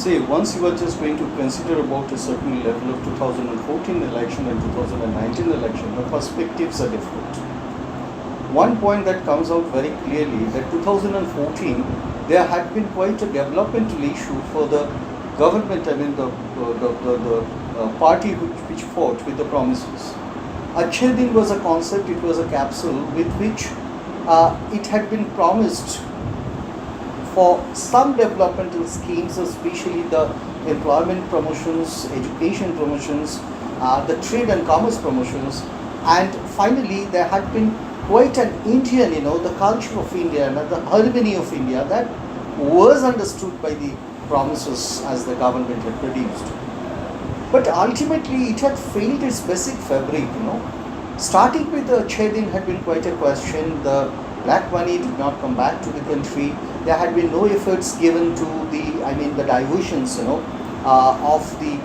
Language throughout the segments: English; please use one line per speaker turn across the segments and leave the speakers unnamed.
say once you are just going to consider about a certain level of 2014 election and 2019 election, the perspectives are different. One point that comes out very clearly that 2014 there had been quite a developmental issue for the government, I mean the party which fought with the promises. Achhe Din was a concept, it was a capsule with which it had been promised for some developmental schemes, especially the employment promotions, education promotions, the trade and commerce promotions, and finally there had been quite an Indian, the culture of India and the harmony of India that was understood by the promises as the government had produced. But ultimately it had failed its basic fabric, Starting with the Achhe Din had been quite a question. The black money did not come back to the country. There had been no efforts given to the diversions, of the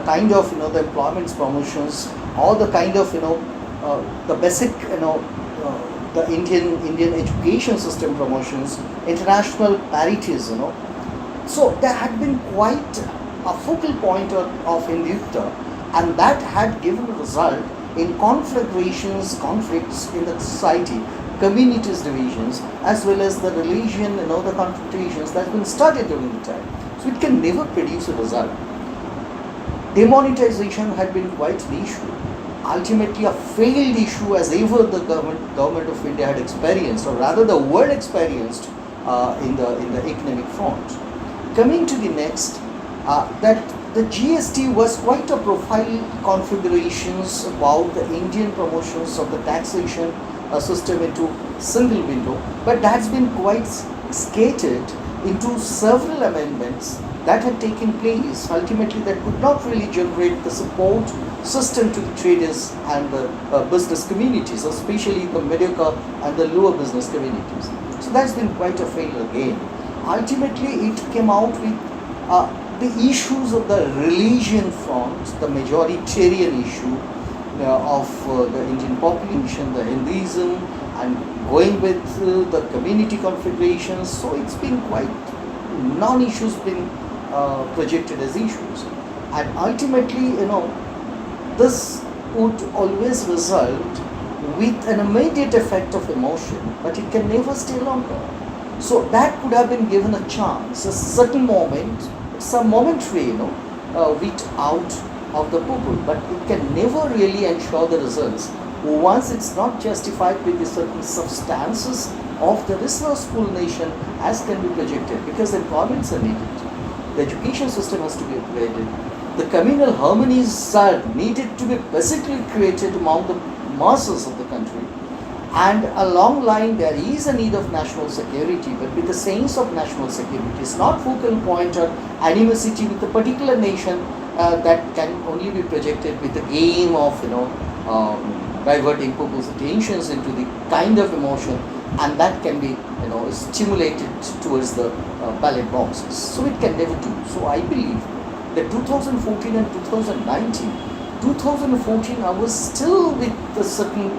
kind of, the employment promotions, or the kind of, the basic, the Indian education system promotions, international parities, So there had been quite a focal point of Hindutva, and that had given a result in conflicts in the society, communities divisions, as well as the religion, the confrontations that have been started during the time. So it can never produce a result. Demonetization had been quite the issue. Ultimately a failed issue as ever the government of India had experienced, or rather the world experienced in the economic front. Coming to the next, that the GST was quite a profile configurations about the Indian promotions of the taxation system into single window, but that's been quite skated into several amendments that had taken place, ultimately that could not really generate the support system to the traders and the business communities, especially the mediocre and the lower business communities. So that's been quite a failure again. Ultimately it came out with the issues of the religion front, the majoritarian issue of the Indian population, the Hinduism, and going with the community configurations. So it's been quite non-issues been projected as issues, and ultimately this would always result with an immediate effect of emotion, but it can never stay longer. So that could have been given a chance, a certain moment, some momentary, wheat out of the people, but it can never really ensure the results once it's not justified with the certain substances of the resourceful nation as can be projected, because employments are needed, the education system has to be upgraded, the communal harmonies are needed to be basically created among the masses of the country, and along line there is a need of national security, but with the sense of national security, it's not focal point or animosity with a particular nation that can only be projected with the aim of diverting people's attentions into the kind of emotion, and that can be stimulated towards the ballot boxes. So it can never do. So I believe that 2014 and 2014 I was still with the certain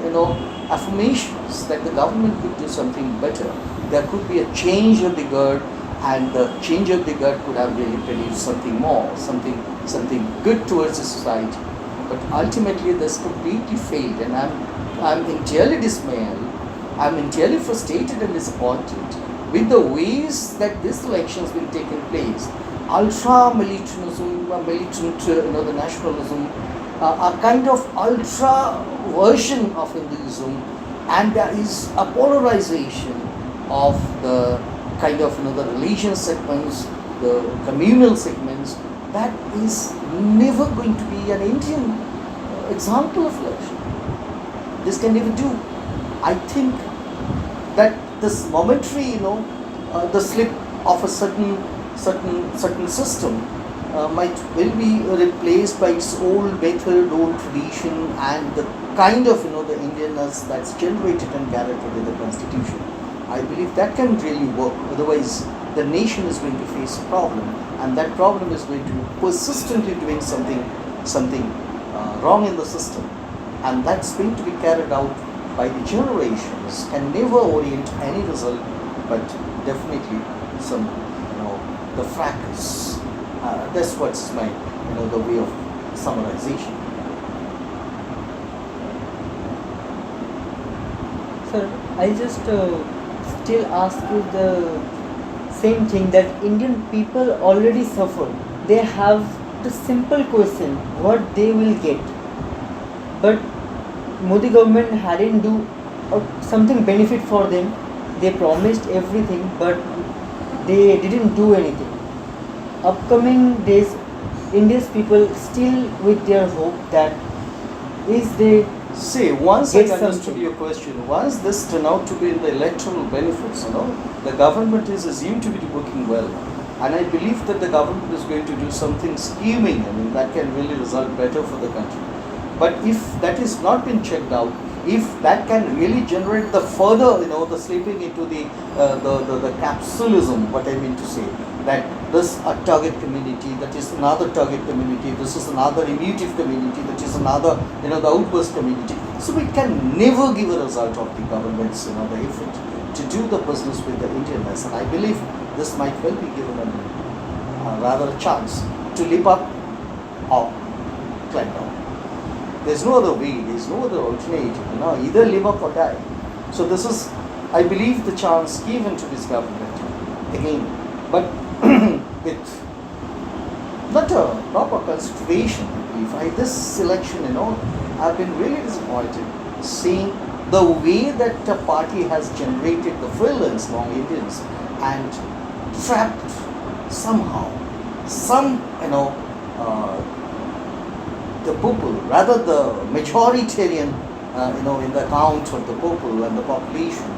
affirmations that the government could do something better. There could be a change of the guard, and the change of the guard could have really produced something more, something good towards the society. But ultimately this completely failed, and I'm entirely dismayed, I'm entirely frustrated and disappointed with the ways that this election has been taking place. Ultra militarism, the nationalism, a kind of ultra version of Hinduism, and there is a polarization of the kind of the religious segments, the communal segments. That is never going to be an Indian example of election. This can never do. I think that this momentary, the slip of a certain system might well be replaced by its old method, old tradition, and the kind of the Indianness that's generated and guaranteed in the constitution. I believe that can really work. Otherwise, the nation is going to face a problem, and that problem is going to be persistently doing something wrong in the system, and that's going to be carried out by the generations, can never orient any result, but definitely some the fracas That's what's my, the way of summarization.
Sir, I just still ask you the same thing, that Indian people already suffer. They have the simple question what they will get, but Modi government hadn't do something benefit for them. They promised everything, but they didn't do anything. Upcoming days, India's people still with their hope that is they
See, once I
get
understood
something.
your question, once this turned out to be in the electoral benefits, the government is assumed to be working well. And I believe that the government is going to do something scheming, that can really result better for the country. But if that is not been checked out, if that can really generate the further, the slipping into the capsulism, what I mean to say, that this a target community, that is another target community, this is another emotive community, that is another, the outburst community. So it can never give a result of the government's, the effort to do the business with the Indianness. And I believe this might well be given rather a chance to leap up or climb down. There's no other way, there's no other alternative, either live up or die. So this is, I believe, the chance given to this government again, but with not a proper consideration. If this election, I've been really disappointed seeing the way that the party has generated the violence among Indians and trapped somehow some, the people, rather the majoritarian, in the count of the people and the population,